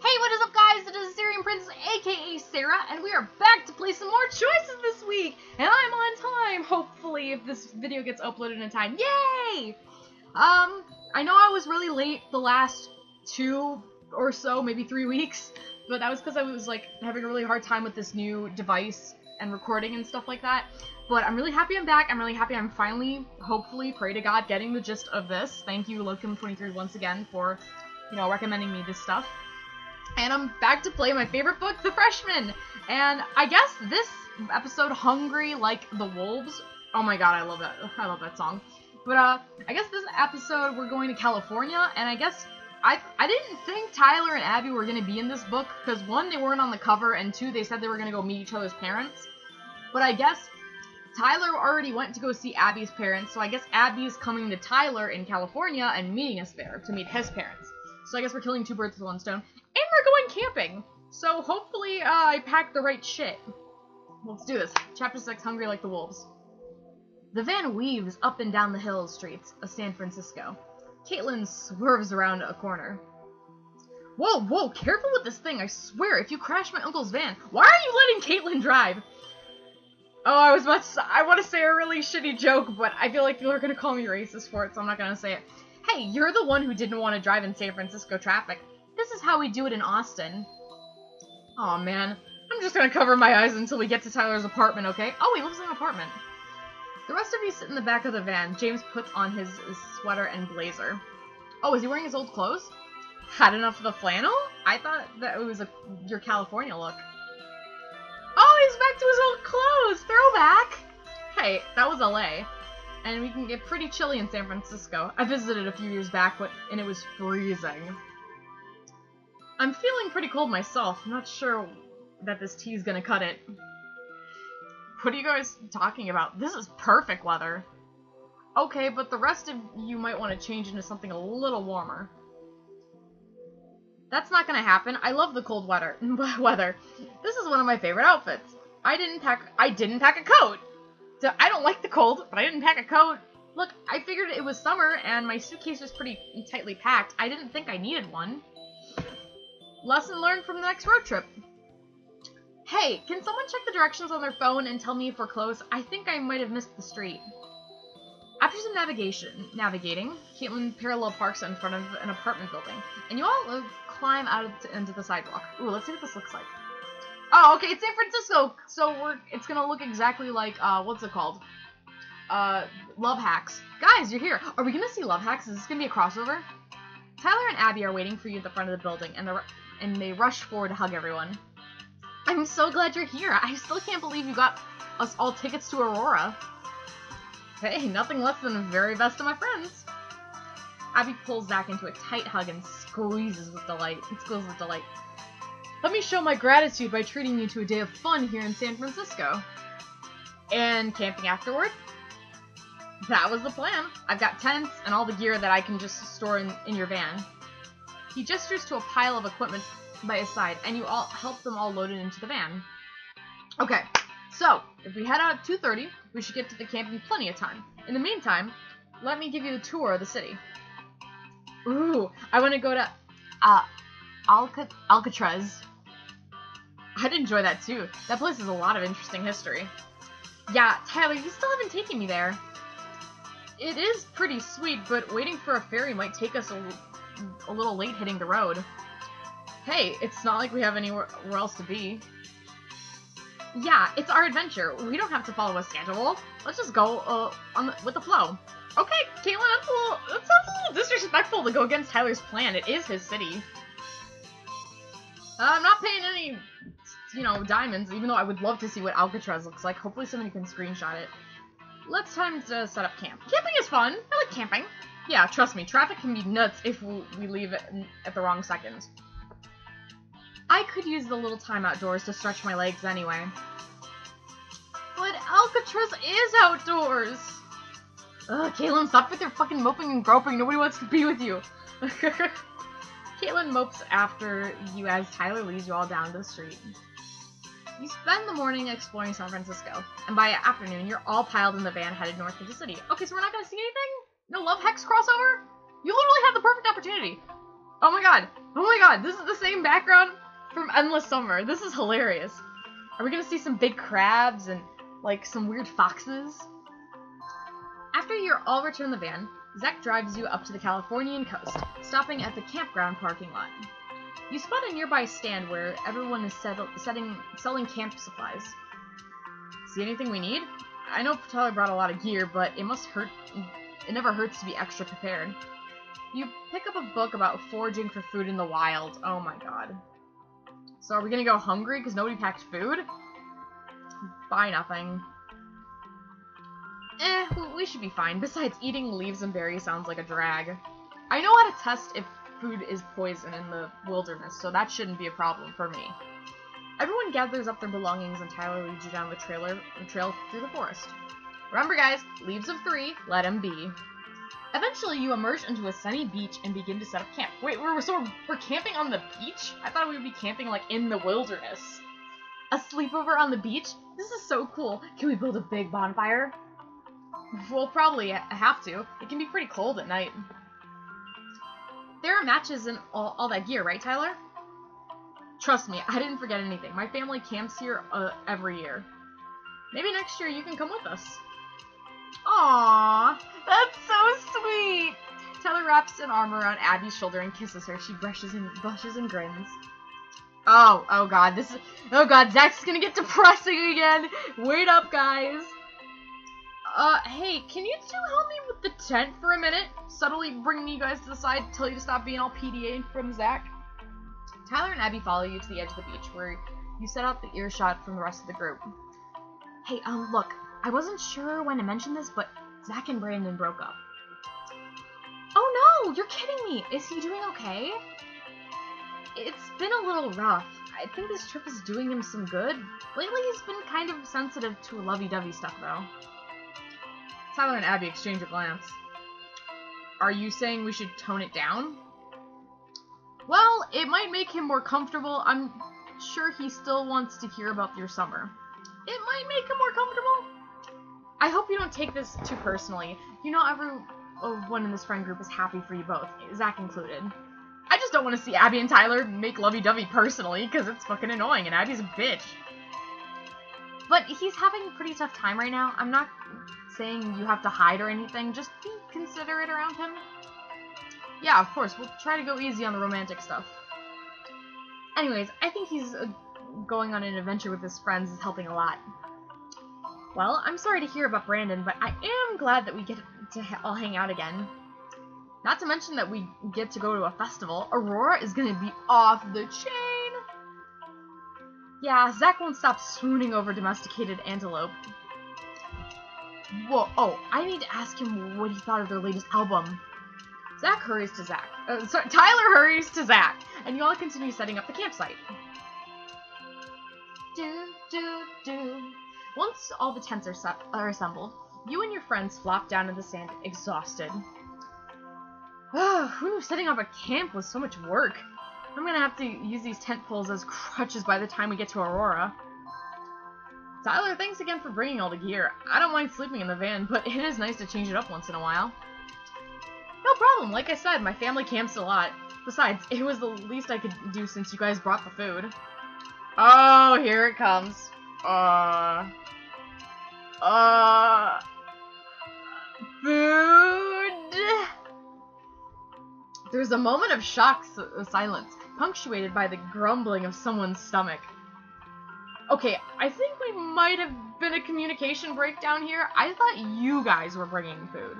Hey, what is up, guys? It is Syrian Princess, aka Sarah, and we are back to play some more choices this week. And I'm on time, hopefully, if this video gets uploaded in time. Yay! I know I was really late the last 2 or so, maybe 3 weeks, but that was because I was, like, having a really hard time with this new device and recording and stuff like that. But I'm really happy I'm back. I'm really happy I'm finally, hopefully, pray to God, getting the gist of this. Thank you, Locum23, once again, for, recommending me this stuff. And I'm back to play my favorite book, The Freshman! And I guess this episode, Hungry Like the Wolves... Oh my god, I love that song. But, I guess this episode, we're going to California, and I guess... I didn't think Tyler and Abby were going to be in this book, because 1, they weren't on the cover, and 2, they said they were going to go meet each other's parents. But I guess Tyler already went to go see Abby's parents, so I guess Abby's coming to Tyler in California and meeting us there to meet his parents. So I guess we're killing 2 birds with 1 stone. And we're going camping! So hopefully I packed the right shit. Let's do this. Chapter 6, Hungry Like the Wolves. The van weaves up and down the hill streets of San Francisco. Caitlin swerves around a corner. Whoa, whoa, careful with this thing, I swear, if you crash my uncle's van, why are you letting Caitlin drive? Oh, I want to say a really shitty joke, but I feel like people are going to call me racist for it, so I'm not going to say it. Hey, you're the one who didn't want to drive in San Francisco traffic. This is how we do it in Austin. Aw, man. I'm just going to cover my eyes until we get to Tyler's apartment, okay? Oh, he lives in an apartment. The rest of you sit in the back of the van. James puts on his sweater and blazer. Oh, is he wearing his old clothes? Had enough of the flannel? I thought that it was your California look. Oh, he's back to his old clothes! Throwback! Hey, that was LA. And we can get pretty chilly in San Francisco. I visited a few years back, and it was freezing. I'm feeling pretty cold myself. I'm not sure that this tea's gonna cut it. What are you guys talking about? This is perfect weather. Okay, but the rest of you might want to change into something a little warmer. That's not gonna happen. I love the cold weather. This is one of my favorite outfits. I didn't pack a coat. So I don't like the cold, but I didn't pack a coat. Look, I figured it was summer, and my suitcase was pretty tightly packed. I didn't think I needed one. Lesson learned from the next road trip. Hey, can someone check the directions on their phone and tell me if we're close? I think I might have missed the street. After some navigating, Caitlin parallel parks in front of an apartment building, and you all climb out into the sidewalk. Ooh, let's see what this looks like. Oh, okay, it's San Francisco, so it's gonna look exactly like, what's it called? Love Hacks. Guys, you're here. Are we gonna see Love Hacks? Is this gonna be a crossover? Tyler and Abby are waiting for you at the front of the building, and they rush forward to hug everyone. I'm so glad you're here. I still can't believe you got us all tickets to Aurora. Hey, nothing less than the very best of my friends. Abby pulls Zach into a tight hug and squeals with delight. Let me show my gratitude by treating you to a day of fun here in San Francisco. And camping afterward? That was the plan. I've got tents and all the gear that I can just store in your van. He gestures to a pile of equipment by his side, and you all help them all load it into the van. Okay, so if we head out at 2:30, we should get to the camp in plenty of time. In the meantime, let me give you the tour of the city. Ooh, I want to go to Alcatraz. I'd enjoy that too. That place has a lot of interesting history. Yeah, Tyler, you still haven't taken me there. It is pretty sweet, but waiting for a ferry might take us a little late hitting the road. Hey, it's not like we have anywhere else to be. Yeah, it's our adventure. We don't have to follow a schedule. Let's just go with the flow. Okay, Caitlin, that sounds a little disrespectful to go against Tyler's plan. It is his city. I'm not paying any, diamonds, even though I would love to see what Alcatraz looks like. Hopefully somebody can screenshot it. Let's time to set up camp. Camping is fun. I like camping. Yeah, trust me, traffic can be nuts if we leave it at the wrong second. I could use the little time outdoors to stretch my legs anyway. But Alcatraz is outdoors! Ugh, Caitlin, stop with your fucking moping and groping. Nobody wants to be with you. Caitlin mopes after you as Tyler leads you all down to the street. You spend the morning exploring San Francisco, and by afternoon, you're all piled in the van headed north of the city. Okay, so we're not gonna see anything? No Love Hex crossover? You literally have the perfect opportunity. Oh my god. Oh my god, this is the same background from Endless Summer. This is hilarious. Are we gonna see some big crabs and, like, some weird foxes? After you're all returned the van, Zach drives you up to the Californian coast, stopping at the campground parking lot. You spot a nearby stand where everyone is selling camp supplies. See anything we need? I know Tyler brought a lot of gear, but it never hurts to be extra prepared. You pick up a book about foraging for food in the wild. Oh my god. So are we gonna go hungry because nobody packed food? Buy nothing. We should be fine. Besides, eating leaves and berries sounds like a drag. I know how to test if food is poison in the wilderness, so that shouldn't be a problem for me. Everyone gathers up their belongings and Tyler leads you down the trail through the forest. Remember guys, leaves of 3, let them be. Eventually, you emerge into a sunny beach and begin to set up camp. Wait, we're camping on the beach? I thought we would be camping, like, in the wilderness. A sleepover on the beach? This is so cool. Can we build a big bonfire? We'll probably have to. It can be pretty cold at night. There are matches and all that gear, right, Tyler? Trust me, I didn't forget anything. My family camps here every year. Maybe next year you can come with us. Aww, that's so sweet! Tyler wraps an arm around Abby's shoulder and kisses her. She blushes and grins. Oh god, Zach's gonna get depressing again! Wait up, guys! Hey, can you two help me with the tent for a minute? Subtly bringing you guys to the side, tell you to stop being all PDA from Zach. Tyler and Abby follow you to the edge of the beach, where you set out the earshot from the rest of the group. Hey, look, I wasn't sure when to mention this, but Zach and Brandon broke up. Oh no, you're kidding me! Is he doing okay? It's been a little rough. I think this trip is doing him some good. Lately he's been kind of sensitive to lovey-dovey stuff, though. Tyler and Abby exchange a glance. Are you saying we should tone it down? Well, it might make him more comfortable. I'm sure he still wants to hear about your summer. It might make him more comfortable. I hope you don't take this too personally. You know everyone in this friend group is happy for you both, Zach included. I just don't want to see Abby and Tyler make lovey-dovey personally, because it's fucking annoying, and Abby's a bitch. But he's having a pretty tough time right now. I'm not saying you have to hide or anything, just be considerate around him. Yeah, of course, we'll try to go easy on the romantic stuff. Anyways, I think he's going on an adventure with his friends is helping a lot. Well, I'm sorry to hear about Brandon, but I am glad that we get to all hang out again. Not to mention that we get to go to a festival. Aurora is gonna be off the chain! Yeah, Zach won't stop swooning over domesticated antelope. Whoa, oh, I need to ask him what he thought of their latest album. Tyler hurries to Zach, and you all continue setting up the campsite. Once all the tents are assembled, you and your friends flop down in the sand, exhausted. Who knew setting up a camp was so much work? I'm gonna have to use these tent poles as crutches by the time we get to Aurora. Tyler, thanks again for bringing all the gear. I don't mind sleeping in the van, but it is nice to change it up once in a while. No problem, like I said, my family camps a lot. Besides, it was the least I could do since you guys brought the food. Oh, here it comes. Food! There's a moment of shocked silence, punctuated by the grumbling of someone's stomach. Okay, I think we might have been a communication breakdown here. I thought you guys were bringing food.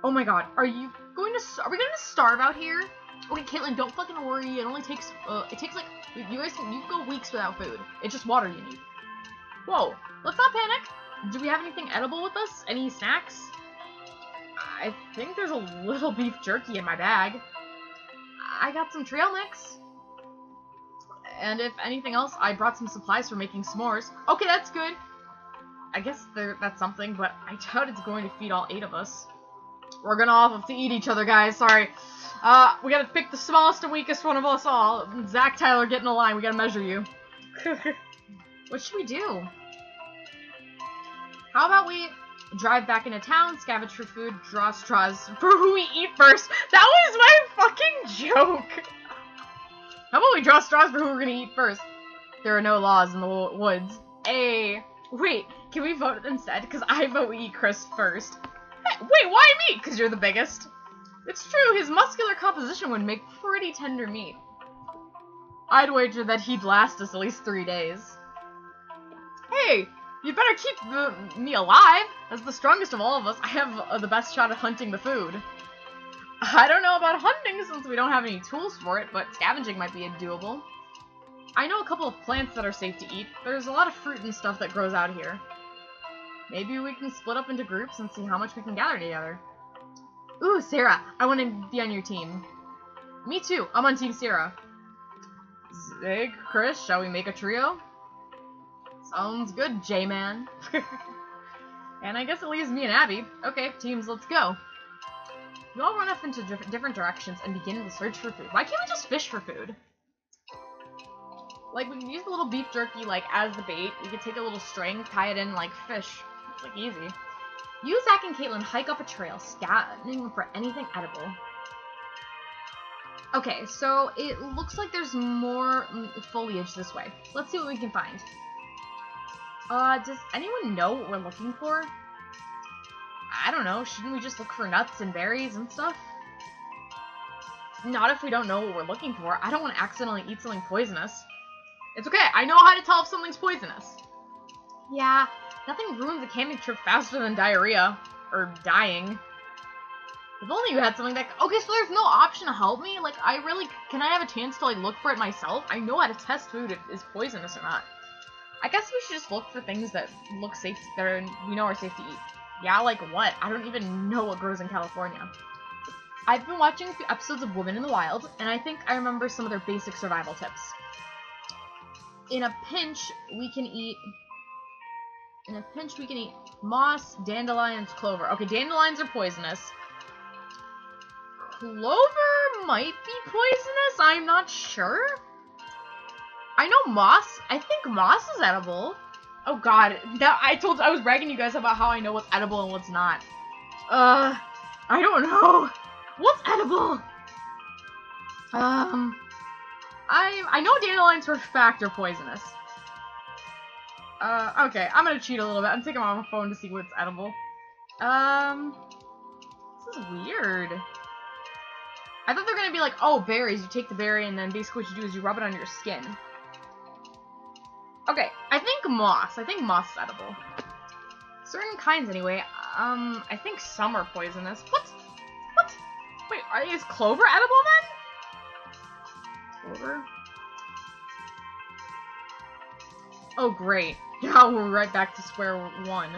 Oh my god, are we going to starve out here? Okay, Caitlin, don't fucking worry. It only takes, like, you can go weeks without food. It's just water you need. Whoa, let's not panic. Do we have anything edible with us? Any snacks? I think there's a little beef jerky in my bag. I got some trail mix. And if anything else, I brought some supplies for making s'mores. Okay, that's good. I guess that's something, but I doubt it's going to feed all 8 of us. We're gonna all have to eat each other, guys. Sorry. We gotta pick the smallest and weakest one of us all. Zach, Tyler, get in a line. We gotta measure you. What should we do? How about we drive back into town, scavenge for food, draw straws for who we eat first? That was my fucking joke! we draw straws for who we're gonna eat first. There are no laws in the woods. Hey, wait, can we vote instead? Because I vote we eat Chris first. Hey, wait, why me? Because you're the biggest. It's true, his muscular composition would make pretty tender meat. I'd wager that he'd last us at least 3 days. Hey, you'd better keep me alive. As the strongest of all of us, I have the best shot at hunting the food. I don't know about hunting since we don't have any tools for it, but scavenging might be doable. I know a couple of plants that are safe to eat. There's a lot of fruit and stuff that grows out here. Maybe we can split up into groups and see how much we can gather together. Ooh, Sarah, I want to be on your team. Me too, I'm on Team Sarah. Zig, Chris, shall we make a trio? Sounds good, J-Man. And I guess it leaves me and Abby. Okay, teams, let's go. We all run off into different directions and begin to search for food. Why can't we just fish for food? Like, we can use the little beef jerky, like, as the bait. We could take a little string, tie it in, like, fish. It's, like, easy. You, Zach, and Caitlin hike up a trail, scanning for anything edible. Okay, so it looks like there's more foliage this way. Let's see what we can find. Does anyone know what we're looking for? I don't know. Shouldn't we just look for nuts and berries and stuff? Not if we don't know what we're looking for. I don't want to accidentally eat something poisonous. It's okay. I know how to tell if something's poisonous. Yeah, nothing ruins a camping trip faster than diarrhea. Or dying. If only you had something that... Okay, so there's no option to help me? Like, I really... Can I have a chance to, like, look for it myself? I know how to test food if it's poisonous or not. I guess we should just look for things that look safe, that we know are safe to eat. Yeah, like what? I don't even know what grows in California. I've been watching a few episodes of Women in the Wild, and I think I remember some of their basic survival tips. In a pinch, we can eat moss, dandelions, clover. Okay, dandelions are poisonous. Clover might be poisonous, I'm not sure. I know moss. I think moss is edible. Oh god, I was bragging to you guys about how I know what's edible and what's not. I don't know. What's edible? I know dandelions for a fact are poisonous. Okay, I'm gonna cheat a little bit. I'm taking my phone to see what's edible. This is weird. I thought they were gonna be like, oh, berries. You take the berry and then basically what you do is you rub it on your skin. Okay, I think moss. I think moss is edible. Certain kinds, anyway. I think some are poisonous. What? What? Wait, is clover edible then? Clover? Oh, great. Now we're right back to square one.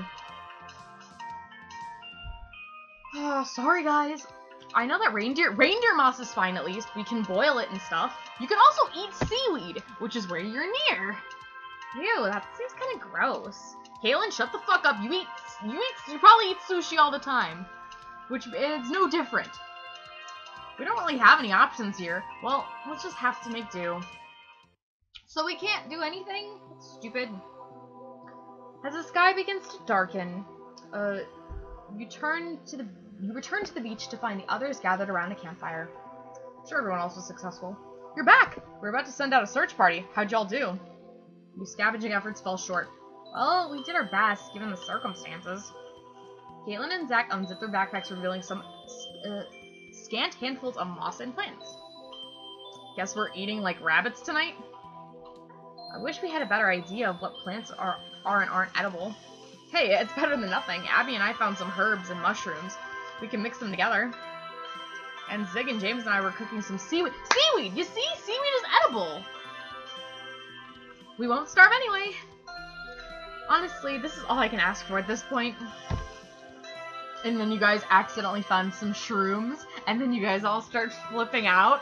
Sorry, guys. I know that reindeer moss is fine, at least. We can boil it and stuff. You can also eat seaweed, which is where you're near. Ew, that seems kind of gross. Kaylin, shut the fuck up. You probably eat sushi all the time. Which is no different. We don't really have any options here. Well, let's just have to make do. So we can't do anything? That's stupid. As the sky begins to darken, you return to the beach to find the others gathered around a campfire. I'm sure everyone else was successful. You're back! We're about to send out a search party. How'd y'all do? Your scavenging efforts fell short. Well, we did our best, given the circumstances. Caitlin and Zach unzipped their backpacks, revealing some scant handfuls of moss and plants. Guess we're eating like rabbits tonight? I wish we had a better idea of what plants are and aren't edible. Hey, it's better than nothing. Abby and I found some herbs and mushrooms. We can mix them together. And Zig and James and I were cooking some seaweed. Seaweed! You see? Seaweed is edible! We won't starve anyway. Honestly, this is all I can ask for at this point. And then you guys accidentally found some shrooms, and then you guys all start flipping out.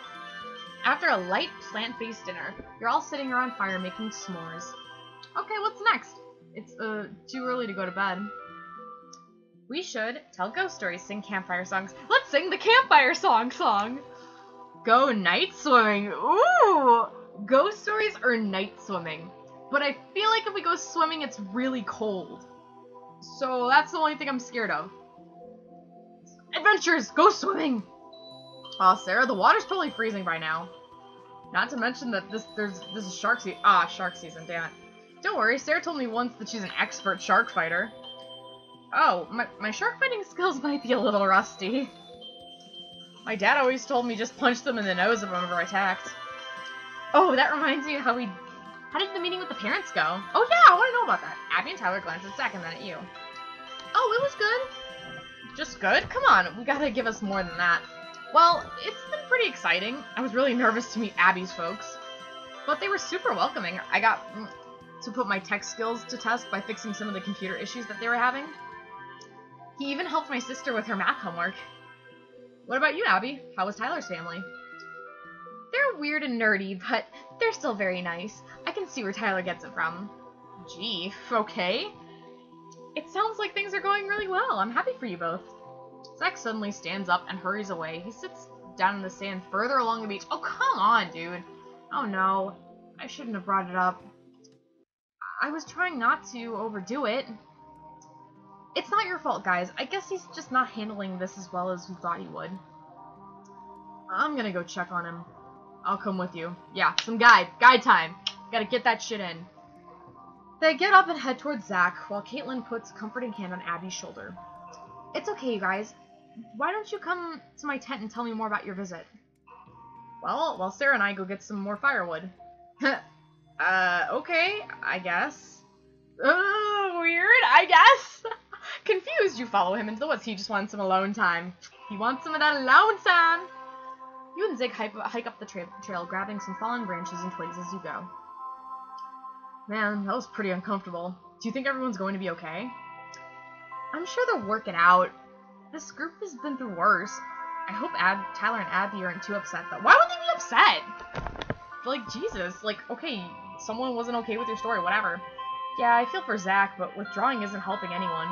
After a light plant-based dinner, you're all sitting around fire making s'mores. Okay, what's next? It's too early to go to bed. We should tell ghost stories, sing campfire songs. Let's sing the campfire song! Go night swimming! Ooh! Ghost stories or night swimming. But I feel like if we go swimming, it's really cold. So that's the only thing I'm scared of. Adventures! Go swimming! Aw, Sarah, the water's probably freezing by now. Not to mention that this is shark season, damn it. Don't worry, Sarah told me once that she's an expert shark fighter. Oh, my shark fighting skills might be a little rusty. My dad always told me just punch them in the nose whenever I attacked. Oh, that reminds me how did the meeting with the parents go? Oh yeah, I want to know about that. Abby and Tyler glanced at Zach and then at you. Oh, it was good. Just good? Come on, we gotta give us more than that. Well, it's been pretty exciting. I was really nervous to meet Abby's folks, but they were super welcoming. I got to put my tech skills to test by fixing some of the computer issues that they were having. He even helped my sister with her math homework. What about you, Abby? How was Tyler's family? They're weird and nerdy, but they're still very nice. I can see where Tyler gets it from. Gee, okay. It sounds like things are going really well. I'm happy for you both. Zach suddenly stands up and hurries away. He sits down in the sand further along the beach. Oh, come on, dude. Oh, no. I shouldn't have brought it up. I was trying not to overdo it. It's not your fault, guys. I guess he's just not handling this as well as we thought he would. I'm gonna go check on him. I'll come with you. Yeah, some guide time. Gotta get that shit in. They get up and head towards Zach, while Caitlin puts a comforting hand on Abby's shoulder. It's okay, you guys. Why don't you come to my tent and tell me more about your visit? Well, while Sarah and I go get some more firewood. Okay, I guess. Weird, I guess. Confused, you follow him into the woods. He just wants some alone time. He wants some of that alone time. You and Zig hike up the trail, grabbing some fallen branches and twigs as you go. Man, that was pretty uncomfortable. Do you think everyone's going to be okay? I'm sure they'll work it out. This group has been through worse. I hope Tyler and Abby aren't too upset, though. Why would they be upset? Like, Jesus. Like, okay, someone wasn't okay with your story, whatever. Yeah, I feel for Zach, but withdrawing isn't helping anyone.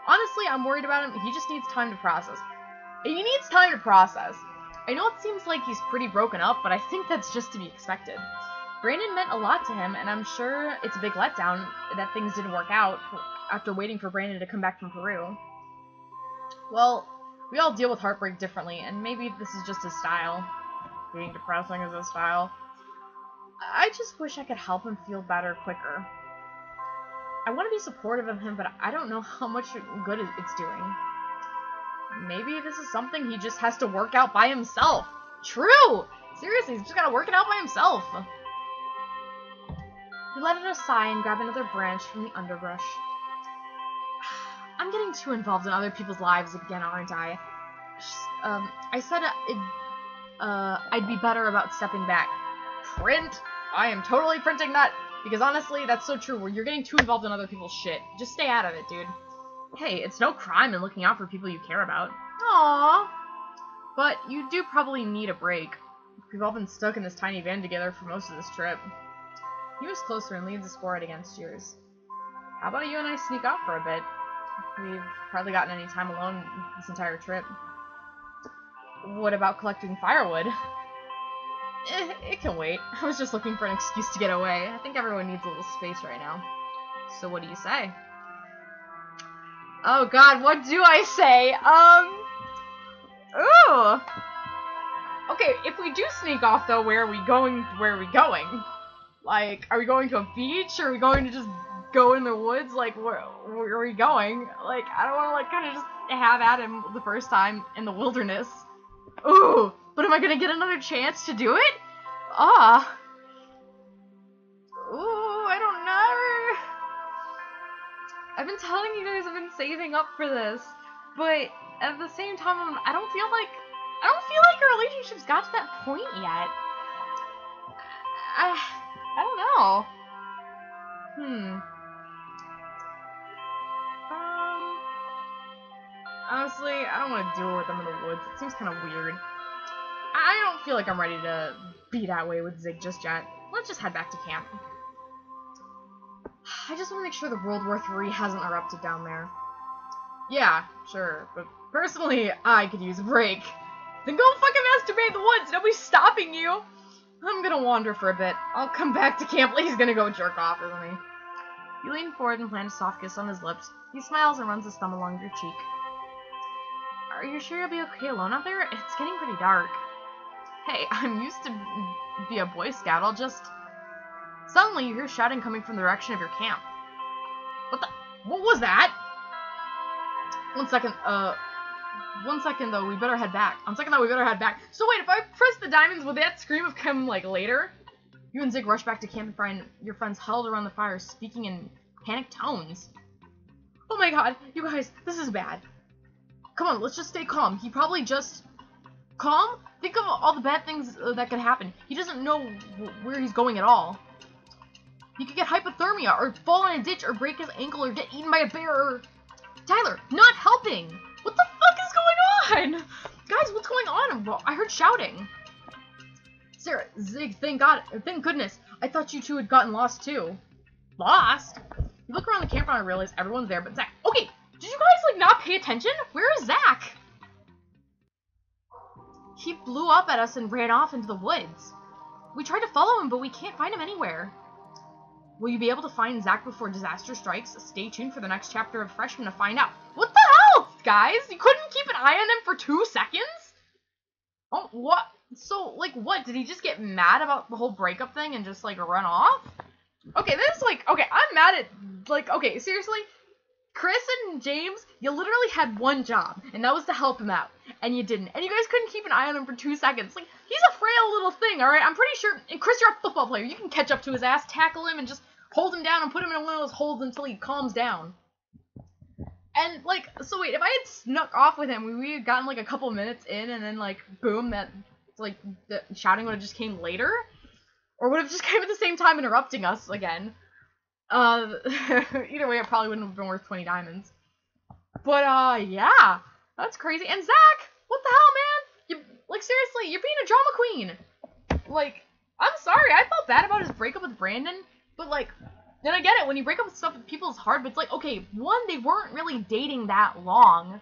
Honestly, I'm worried about him. He just needs time to process. He needs time to process. I know it seems like he's pretty broken up, but I think that's just to be expected. Brandon meant a lot to him, and I'm sure it's a big letdown that things didn't work out after waiting for Brandon to come back from Peru. Well, we all deal with heartbreak differently, and maybe this is just his style. Being depressing is his style. I just wish I could help him feel better quicker. I want to be supportive of him, but I don't know how much good it's doing. Maybe this is something he just has to work out by himself. True! Seriously, he's just gotta work it out by himself. He let out a sigh and grabbed another branch from the underbrush. I'm getting too involved in other people's lives again, aren't I? I said I'd be better about stepping back. Print? I am totally printing that, because honestly, that's so true, where you're getting too involved in other people's shit. Just stay out of it, dude. Hey, it's no crime in looking out for people you care about. Aww. But you do probably need a break. We've all been stuck in this tiny van together for most of this trip. He moves closer and leans his forehead against yours. How about you and I sneak off for a bit? We've hardly gotten any time alone this entire trip. What about collecting firewood? It can wait. I was just looking for an excuse to get away. I think everyone needs a little space right now. So what do you say? Oh god, what do I say? Ooh. Okay, if we do sneak off though, where are we going? Like, are we going to a beach? Or are we going to just go in the woods? Like, where are we going? Like, I don't want to, like, kind of just have at him the first time in the wilderness. Ooh, but am I gonna get another chance to do it? Ooh, I don't know. I've been telling you guys I've been saving up for this, but at the same time, I don't feel like our relationship's got to that point yet. I don't know. Honestly, I don't want to do it with them in the woods. It seems kind of weird. I don't feel like I'm ready to be that way with Zig just yet. Let's just head back to camp. I just want to make sure the World War III hasn't erupted down there. Yeah, sure, but personally, I could use a break. Then go fucking masturbate in the woods. Nobody's stopping you. I'm gonna wander for a bit. I'll come back to camp. He's gonna go jerk off, isn't he? You lean forward and plant a soft kiss on his lips. He smiles and runs his thumb along your cheek. Are you sure you'll be okay alone out there? It's getting pretty dark. Hey, I'm used to be a Boy Scout. I'll just... Suddenly, you hear shouting coming from the direction of your camp. What was that? One second, though, we better head back. So wait, if I press the diamonds, would that scream have come, like, later? You and Zig rush back to camp and find your friends huddled around the fire, speaking in panicked tones. Oh my god, you guys, this is bad. Come on, let's just stay calm. He probably just... Calm? Think of all the bad things that could happen. He doesn't know where he's going at all. He could get hypothermia, or fall in a ditch, or break his ankle, or get eaten by a bear, or... Tyler, not helping! What the fuck is going on? Guys, what's going on? I heard shouting. Sarah, Zig, thank goodness. I thought you two had gotten lost too. Lost? You look around the campfire and realize everyone's there but Zach. Okay, did you guys, like, not pay attention? Where is Zach? He blew up at us and ran off into the woods. We tried to follow him, but we can't find him anywhere. Will you be able to find Zach before disaster strikes? Stay tuned for the next chapter of Freshman to find out. What the hell, guys? You couldn't keep an eye on him for 2 seconds? Oh, what? So, like, what? Did he just get mad about the whole breakup thing and just, like, run off? Okay, this is, like, okay, I'm mad at, like, okay, seriously? Chris and James, you literally had one job, and that was to help him out, and you didn't. And you guys couldn't keep an eye on him for 2 seconds. Like, he's a frail little thing, alright? I'm pretty sure, and Chris, you're a football player. You can catch up to his ass, tackle him, and just hold him down and put him in one of those holes until he calms down. And, like, so wait, if I had snuck off with him, we had gotten, like, a couple minutes in, and then, like, boom, that, like, the shouting would have just came later? Or would have just came at the same time interrupting us again. Either way, it probably wouldn't have been worth 20 diamonds. But, yeah, that's crazy. And Zach, what the hell, man? You, like, seriously, you're being a drama queen. Like, I'm sorry, I felt bad about his breakup with Brandon, but, like, and I get it, when you break up with stuff with people, it's hard, but it's like, okay, one, they weren't really dating that long,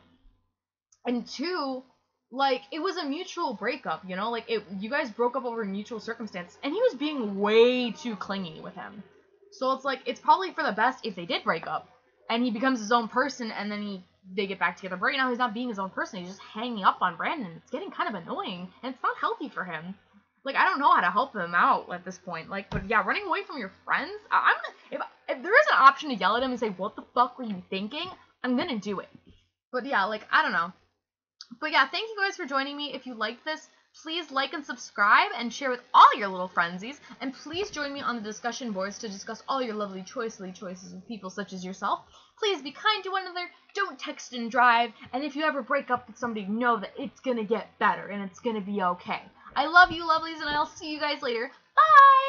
and two, like, it was a mutual breakup, you know, like, you guys broke up over mutual circumstance, and he was being way too clingy with him. So it's like, it's probably for the best if they did break up, and he becomes his own person, and then they get back together. But right now, he's not being his own person, he's just hanging up on Brandon. It's getting kind of annoying, and it's not healthy for him. Like, I don't know how to help him out at this point. Like, but yeah, running away from your friends, if there is an option to yell at him and say, what the fuck were you thinking? I'm gonna do it. But yeah, like, I don't know. But yeah, thank you guys for joining me. If you liked this, please like and subscribe and share with all your little frenzies. And please join me on the discussion boards to discuss all your lovely choices with people such as yourself. Please be kind to one another. Don't text and drive. And if you ever break up with somebody, know that it's gonna get better and it's gonna be okay. I love you, lovelies, and I'll see you guys later. Bye!